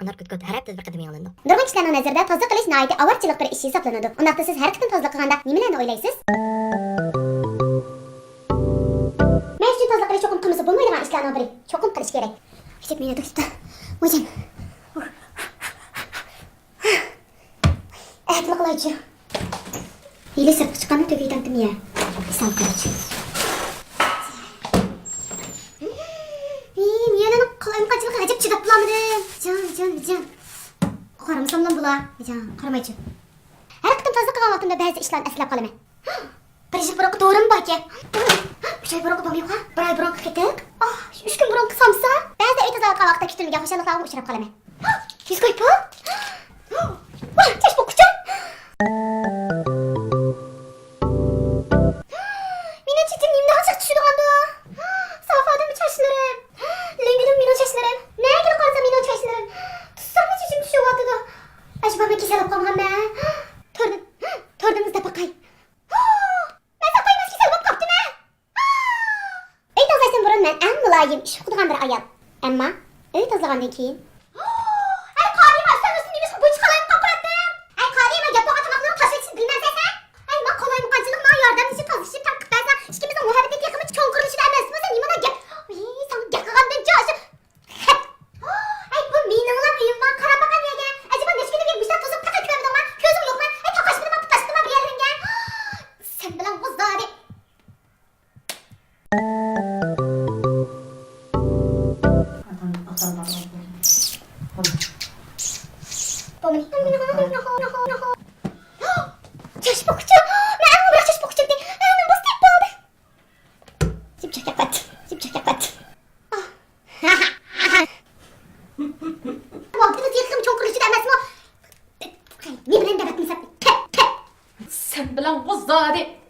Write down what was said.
Onlar küt her hafta bir qadam yolunda. Nurg'un kishilarning nazarida tozalik qilish nihoyatda avorchilik bir ish hisoblanadi. Undaqda siz har qanday tozalik qilganda nimalarni o'ylaysiz? Men uchun tozalik qilish cho'qim qilmasa bo'lmaydigan ishlarning biri. Cho'qim qilish kerak. Hech meni do'stim. O'zim. Ehtimol qiluvchi. Yili sirtga chiqqanni to'kaytamdim ya. Hisob qiluvchi. Yana qo'lim qanchalik ajib chidab bo'lmadim. Jon. Qaramsam lan bular. Jon, qaramaychi. Har qanday tozalik qilgan vaqtimda ba'zi ishlarni eslab qolaman. Bir yil burun to'g'rimi bu aka? 3 oy burun bo'lmaymi? 1 oy burun ketdik. 3 kun burun qilsamsa, ba'zi uy tozalik qilgan vaqtda kutilmagan xo'shaliklarga uchrab qolaman. 100 qo'y pul. Voy, tash bu kuchum. Meni chitim nimda ochiq tushirganda? Safodim chachlarim. Lenginim meni chachlarim. Nega qolsa meni chachlarim? Tutsam chichim tushyapti. Ajba men kasalib qolganman. Tordimizda baqay. Men saqaymas kasal bo'lib qopdimi? Uy tozalashdan burun men eng muloyim ish qilgan bir ayol. Ammo uy tozalagandan keyin Çeş bakacağım. Ben ama bırak çeş bakacağım diye. Hemen bastık oldu. Zipçak yakat. Vaktiniz yıktım çok kırıcı demez mi? Ne bileyim demek mi sen? Sen bilen vazade.